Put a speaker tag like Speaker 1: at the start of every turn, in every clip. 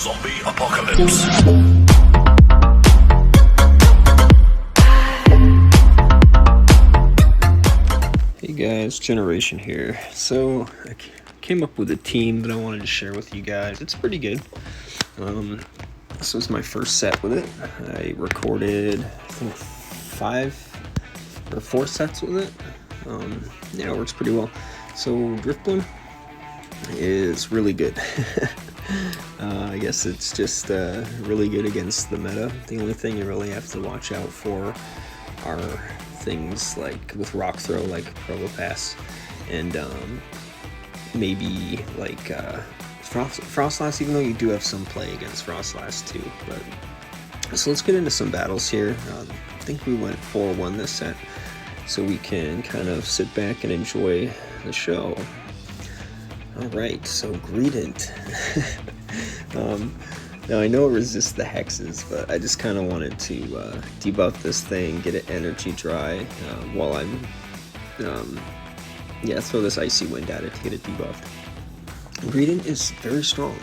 Speaker 1: Zombie apocalypse.
Speaker 2: Hey guys, Generation here. So I came up with a team that I wanted to share with you guys. It's pretty good. This was my first set with it. I recorded, I think, 5 or 4 sets with it. Yeah, it works pretty well. So DRIFBLIM is really good. I guess it's just really good against the meta. The only thing you really have to watch out for are things like with rock throw, like Peppypat, and maybe like Frostlass, even though you do have some play against Frostlass too. But so let's get into some battles here. I think we went 4-1 this set, so we can kind of sit back and enjoy the show. Alright, so Greedent. Now I know it resists the hexes, but I just kind of wanted to debuff this thing, get it energy dry while I'm, yeah, throw this Icy Wind at it to get it debuffed. Greedent is very strong.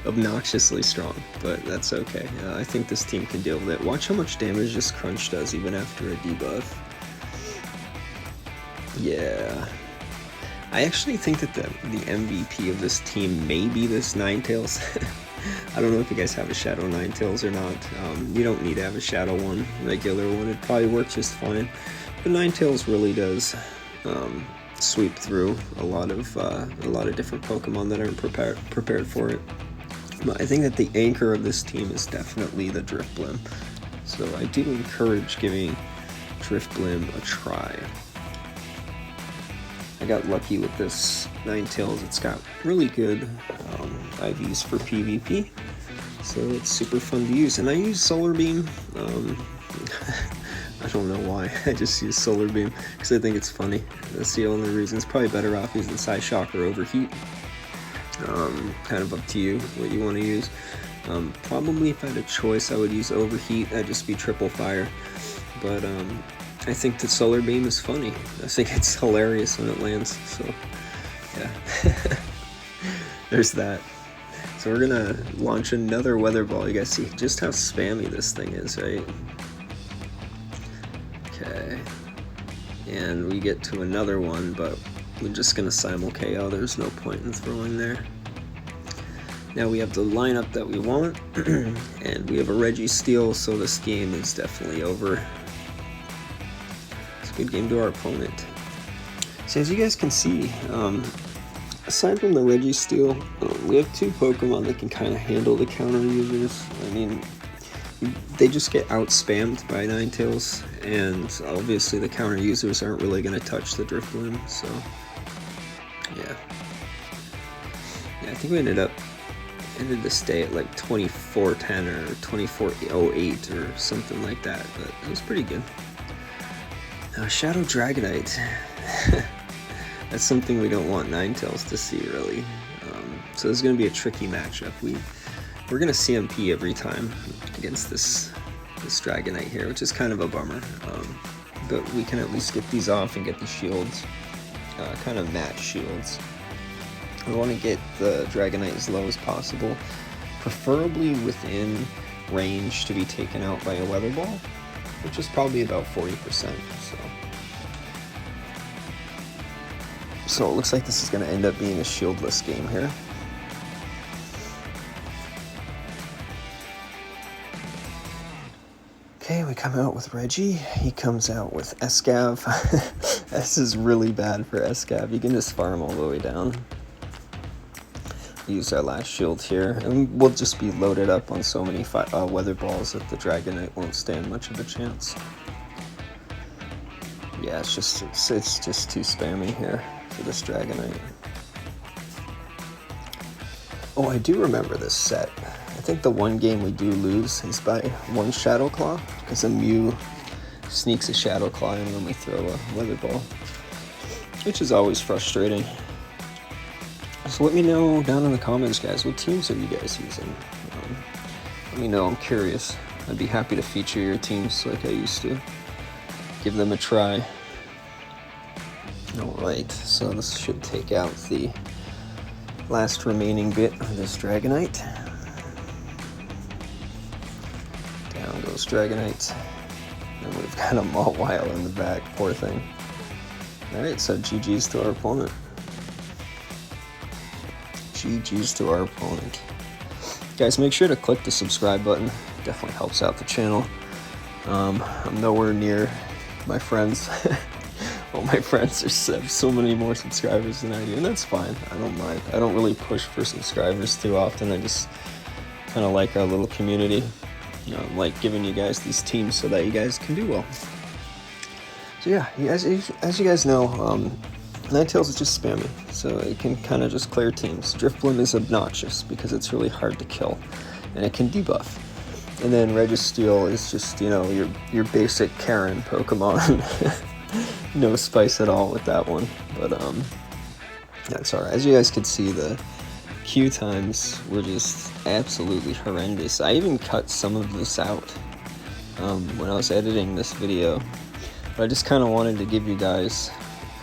Speaker 2: Obnoxiously strong, but that's okay. I think this team can deal with it. Watch how much damage this Crunch does even after a debuff. Yeah. I actually think that the MVP of this team may be this NINETAILS. I don't know if you guys have a Shadow NINETAILS or not. You don't need to have a Shadow one, regular one. It'd probably work just fine. But NINETAILS really does sweep through a lot of different Pokemon that aren't prepared for it. But I think that the anchor of this team is definitely the DRIFBLIM. So I do encourage giving DRIFBLIM a try. I got lucky with this NINETAILS. It's got really good IVs for PvP, so it's super fun to use. And I use Solar Beam. I don't know why. I just use Solar Beam because I think it's funny. That's the only reason. It's probably better off using Psyshock or Overheat. Kind of up to you what you want to use. Probably if I had a choice, I would use Overheat. That'd just be triple fire. But I think the Solar Beam is funny. I think it's hilarious when it lands, so yeah. There's that. So we're gonna launch another Weather Ball. You guys see just how spammy this thing is, right? Okay. And we get to another one, but we're just gonna simul KO. There's no point in throwing there. Now we have the lineup that we want, and we have a Registeel, so this game is definitely over. Good game to our opponent. So as you guys can see, aside from the Registeel, we have 2 Pokemon that can kind of handle the counter users. I mean, they just get out-spammed by NINETAILS, and obviously the counter users aren't really going to touch the DRIFBLIM, so yeah. Yeah, I think we ended this day at like 2410 or 2408 or something like that, but it was pretty good. Shadow Dragonite. That's something we don't want NINETAILS to see, really. So this is going to be a tricky matchup. We're going to CMP every time against this Dragonite here, which is kind of a bummer. But we can at least get these off and get the shields, kind of match shields. We want to get the Dragonite as low as possible, preferably within range to be taken out by a Weather Ball, which is probably about 40%. So it looks like this is going to end up being a shieldless game here. Okay, we come out with Reggie. He comes out with Escav. This is really bad for Escav. You can just farm all the way down. Use our last shield here, and we'll just be loaded up on so many Weather Balls that the Dragonite won't stand much of a chance. Yeah, it's just too spammy here for this Dragonite. Oh, I do remember this set. I think the one game we do lose is by 1 Shadow Claw, because a Mew sneaks a Shadow Claw in when we throw a Weather Ball, which is always frustrating. So let me know down in the comments, guys, what teams are you guys using? Let me know, I'm curious. I'd be happy to feature your teams like I used to. Give them a try. Alright, so this should take out the last remaining bit of this Dragonite. Down goes Dragonite. And we've got a Mawile in the back, poor thing. Alright, so GG's to our opponent. GG's to our opponent. Guys, make sure to click the subscribe button. Definitely helps out the channel. I'm nowhere near my friends. All my friends have so many more subscribers than I do, and that's fine. I don't mind. I don't really push for subscribers too often. I just kind of like our little community. You know, like giving you guys these teams so that you guys can do well. So yeah, as you guys know, Ninetales is just spammy, so it can kind of just clear teams. DRIFBLIM is obnoxious because it's really hard to kill, and it can debuff. And then Registeel is just, you know, your basic Karen Pokemon. No spice at all with that one, but that's alright. As you guys can see, the queue times were just absolutely horrendous. I even cut some of this out when I was editing this video, but I just kind of wanted to give you guys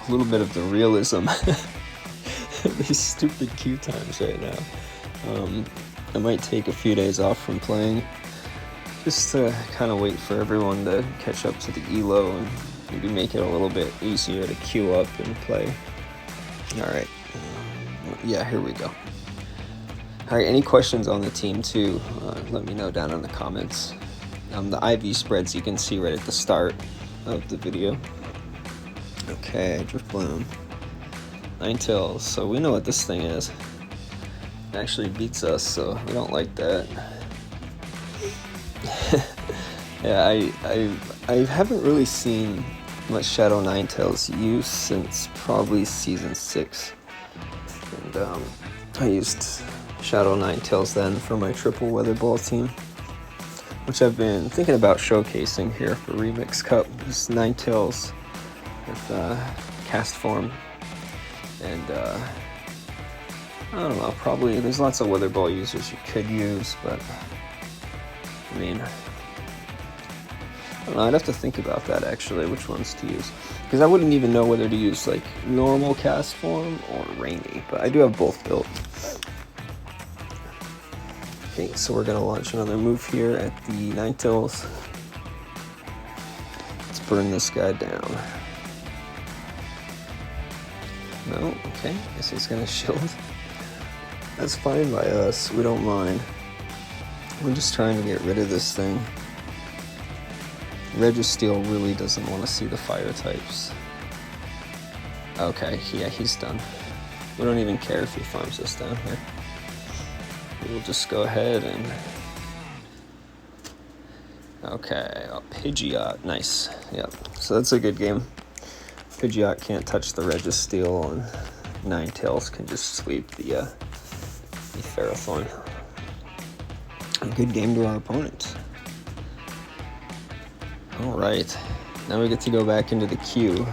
Speaker 2: a little bit of the realism of these stupid queue times right now. I might take a few days off from playing just to kind of wait for everyone to catch up to the ELO and maybe make it a little bit easier to queue up and play. Alright, yeah, here we go. Alright, any questions on the team too, let me know down in the comments. The IV spreads you can see right at the start of the video. Okay, DRIFBLIM. Ninetales, so we know what this thing is. It actually beats us, so we don't like that. Yeah, I haven't really seen much Shadow Ninetales use since probably Season 6. And I used Shadow Ninetales then for my triple Weather Ball team, which I've been thinking about showcasing here for Remix Cup. Just Ninetales with cast form, and I don't know, probably there's lots of Weather Ball users you could use, but I mean, I don't know, I'd have to think about that actually, which ones to use, because I wouldn't even know whether to use like normal cast form or rainy, but I do have both built. Okay, so we're gonna launch another move here at the Ninetales. Let's burn this guy down. No, okay, guess he's gonna shield. That's fine by us, we don't mind. We're just trying to get rid of this thing. Registeel really doesn't want to see the fire types. Okay, yeah, he's done. We don't even care if he farms us down here. We'll just go ahead and... Okay, Pidgeot, nice. Yep, so that's a good game. Pidgeot can't touch the Registeel, and Ninetales can just sweep the Ferrothorn. A good game to our opponent. Alright, now we get to go back into the queue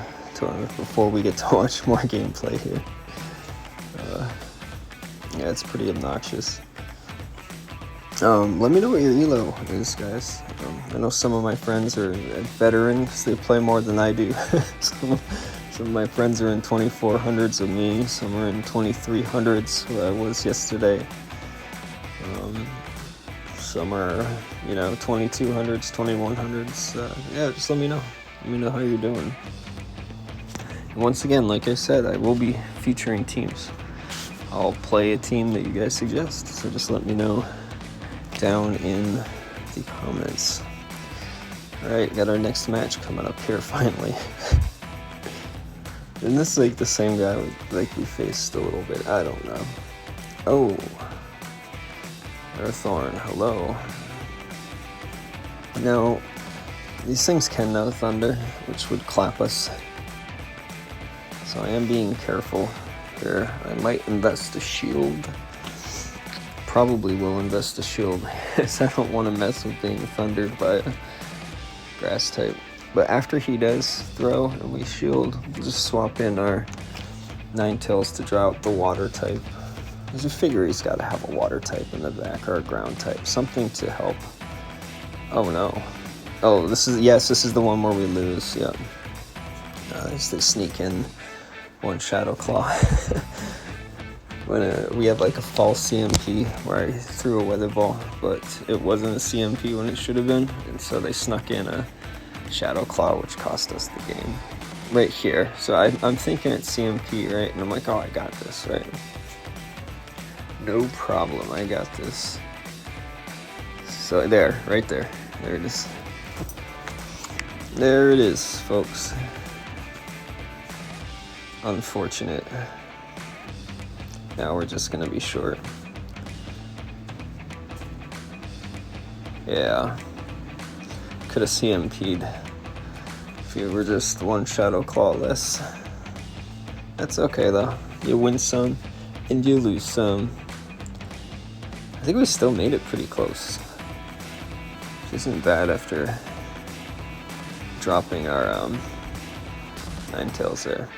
Speaker 2: before we get to watch more gameplay here. Yeah, it's pretty obnoxious. Let me know what your ELO is, guys. I know some of my friends are veterans, they play more than I do. Some of my friends are in 2400s with me, some are in 2300s where I was yesterday. Some are, you know, 2200s, 2100s. Yeah, just let me know. Let me know how you're doing. And once again, like I said, I will be featuring teams. I'll play a team that you guys suggest, so just let me know down in the comments. Alright, got our next match coming up here finally. Isn't this like the same guy we faced a little bit? I don't know. Oh. Ferrothorn, hello. Now, these things can know Thunder, which would clap us. So I am being careful here. I might invest a shield. Probably will invest a shield, because I don't want to mess with being thundered by a grass type. But after he does throw and we shield, we'll just swap in our Ninetales to draw out the water type. Because I figure he's got to have a water type in the back, or a ground type. Something to help. Oh no. Oh, this is the one where we lose, yep. They sneak in one Shadow Claw. when we had like a false CMP where I threw a weather ball, but it wasn't a CMP when it should have been, and so they snuck in a Shadow Claw, which cost us the game right here. So I'm thinking it's CMP, right? And I'm like, oh, I got this, right? No problem, I got this. So there, right there, there it is. There it is, folks. Unfortunate. Now we're just gonna be short. Yeah. Could have CMP'd if you were just one Shadow Claw less. That's okay though. You win some and you lose some. I think we still made it pretty close. Which isn't bad after dropping our NINETAILS there.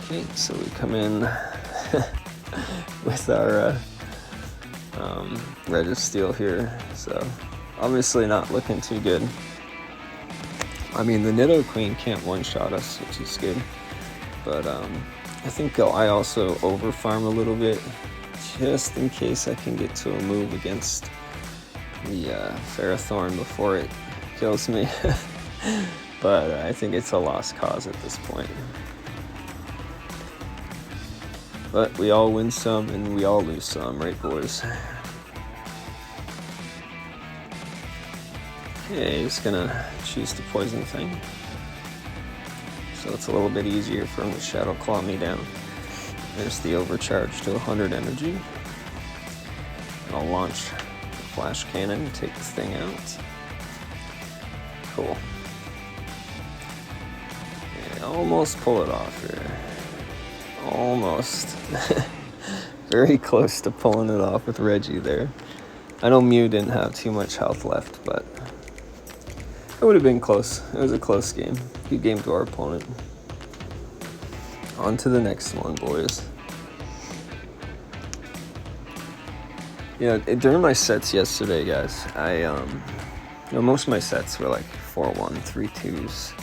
Speaker 2: Okay, so we come in with our Registeel here, so obviously not looking too good. I mean, the Nidoqueen can't one-shot us, which is good, but I think I also over-farm a little bit, just in case I can get to a move against the Ferrothorn before it kills me, but I think it's a lost cause at this point. But we all win some and we all lose some, right boys? Okay, he's gonna choose the poison thing. So it's a little bit easier for him to Shadow Claw me down. There's the overcharge to 100 energy. I'll launch the Flash Cannon and take this thing out. Cool. Yeah, almost pull it off here. Almost. Very close to pulling it off with Reggie there. I know Mew didn't have too much health left, but it would have been close. It was a close game. Good game to our opponent. On to the next one, boys. Yeah, during my sets yesterday, guys, most of my sets were like 4-1, 3-2s.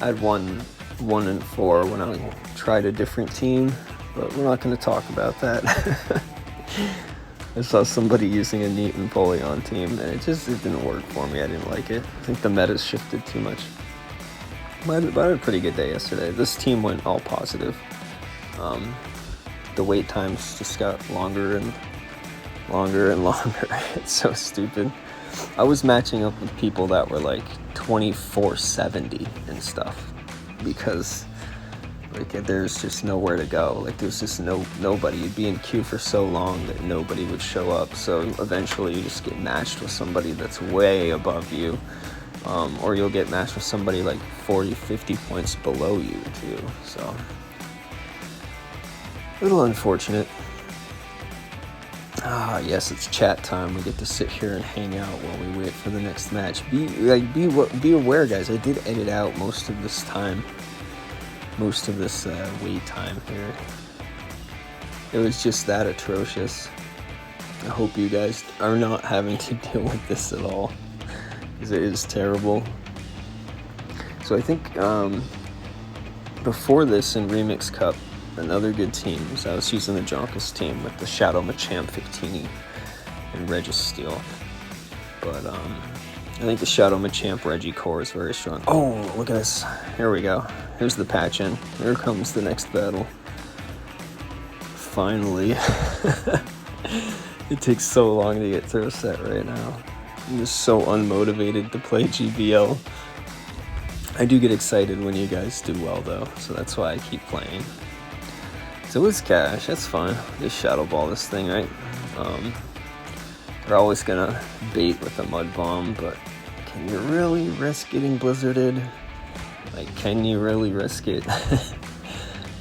Speaker 2: I had 1-4 when I tried a different team, but we're not going to talk about that. I saw somebody using a Neat and Poleon team, and it didn't work for me. I didn't like it. I think the meta's shifted too much. But I had a pretty good day yesterday. This team went all positive. The wait times just got longer and longer and longer. It's so stupid. I was matching up with people that were like 2470 and stuff because like there's just nowhere to go. Like there's just nobody. You'd be in queue for so long that nobody would show up. So eventually you just get matched with somebody that's way above you. Or you'll get matched with somebody like 40, 50 points below you too. So a little unfortunate. Ah, yes, it's chat time. We get to sit here and hang out while we wait for the next match. Be aware, guys. I did edit out most of this time. Most of this wait time here. It was just that atrocious. I hope you guys are not having to deal with this at all, because it is terrible. So I think before this in Remix Cup, another good team was I was using the Jonkus team with the Shadow Machamp, Victini, and Registeel. But I think the Shadow Machamp Regicore is very strong. Oh, look at this. Here we go. Here's the patch in. Here comes the next battle. Finally. It takes so long to get through a set right now. I'm just so unmotivated to play GBL. I do get excited when you guys do well though, so that's why I keep playing. So it's cash, that's fine. Just Shadow Ball this thing, right? They're always gonna bait with a Mud Bomb, but can you really risk getting blizzarded? Like, can you really risk it?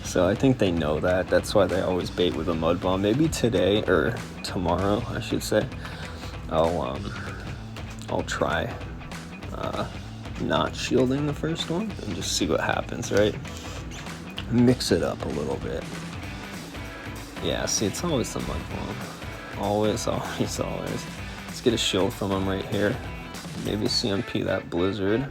Speaker 2: So I think they know that. That's why they always bait with a Mud Bomb. Maybe today, or tomorrow, I should say, I'll try not shielding the first one and just see what happens, right? Mix it up a little bit. Yeah, see, it's always the Mud Bomb. Always, always, always. Let's get a shield from him right here. Maybe CMP that Blizzard.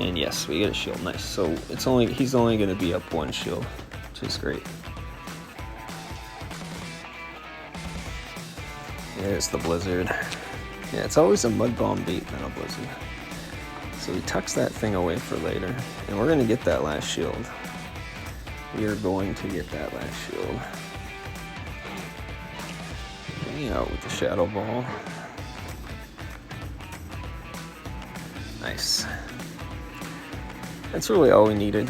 Speaker 2: And yes, we get a shield. Nice. So he's only going to be up 1 shield, which is great. There's the blizzard. Yeah, it's always a mud bomb bait than a blizzard. So he tucks that thing away for later, and we're going to get that last shield. We are going to get that last shield. Getting out with the shadow ball. Nice. That's really all we needed.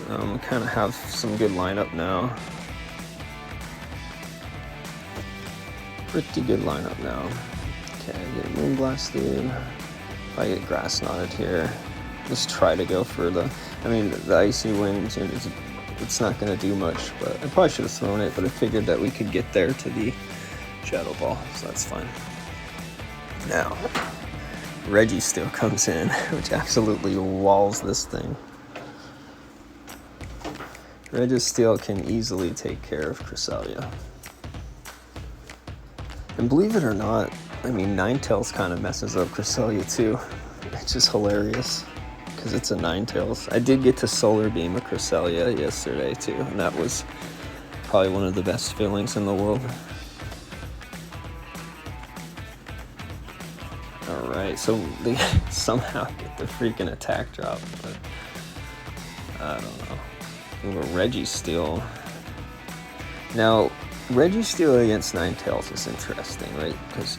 Speaker 2: We kind of have some good lineup now. Pretty good lineup now. Okay, get Moonblasted. If I get Grass Knotted here, just try to go for the Icy Wind, it's not going to do much, but I probably should have thrown it, but I figured that we could get there to the Shadow Ball, so that's fine. Now, Registeel comes in, which absolutely walls this thing. Registeel can easily take care of Cresselia. And believe it or not, I mean, Ninetales kind of messes up Cresselia too. It's just hilarious, because it's a Ninetales. I did get to Solar Beam a Cresselia yesterday too, and that was probably one of the best feelings in the world. Alright, so they somehow get the freaking attack drop, but I don't know. Ooh, a Registeel. Now, Registeel against Ninetales is interesting, right? Because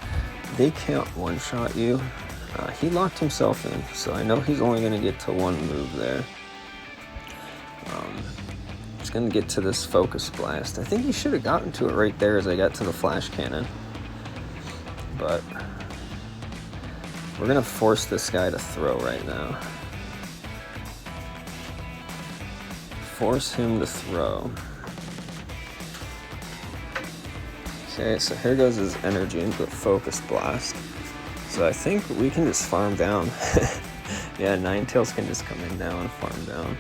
Speaker 2: they can't one-shot you. He locked himself in, so I know he's only going to get to 1 move there. He's going to get to this Focus Blast. I think he should have gotten to it right there as I got to the Flash Cannon. But we're going to force this guy to throw right now. Force him to throw. Okay, so here goes his energy into a Focus Blast. So I think we can just farm down. Yeah, Ninetales can just come in now and farm down.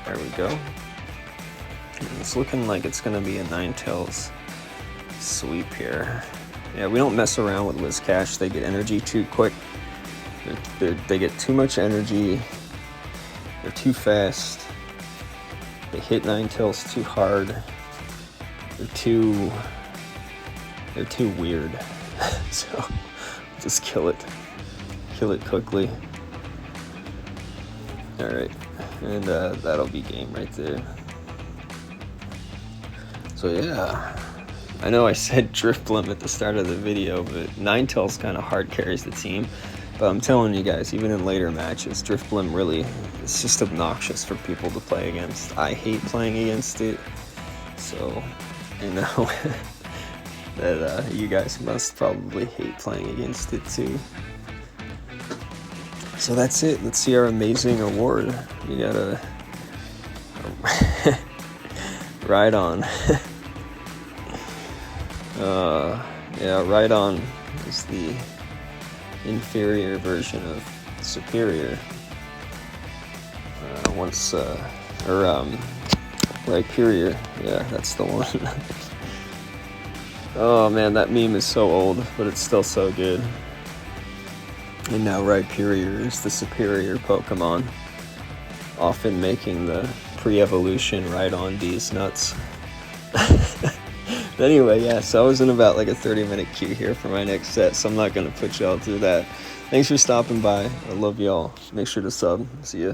Speaker 2: There we go. And it's looking like it's going to be a Ninetales sweep here. Yeah, we don't mess around with Whiscash. They get energy too quick. They get too much energy. They're too fast. They hit Ninetales too hard. They're too weird. So just kill it quickly. All right, and that'll be game right there. So yeah, I know I said DRIFBLIM at the start of the video, but Ninetales kind of hard carries the team. But I'm telling you guys, even in later matches, DRIFBLIM really, it's just obnoxious for people to play against. I hate playing against it, so I know that you guys must probably hate playing against it too. So that's it. Let's see our amazing award. We got a Rhydon. Yeah, Rhydon is the inferior version of superior. Rhyperior. Yeah, that's the one. Oh man, that meme is so old, but it's still so good. And now Rhyperior is the superior Pokemon, often making the pre-evolution Rhydon D's nuts. But anyway, yeah, so I was in about like a 30-minute queue here for my next set, so I'm not going to put y'all through that. Thanks for stopping by. I love y'all. Make sure to sub. See ya.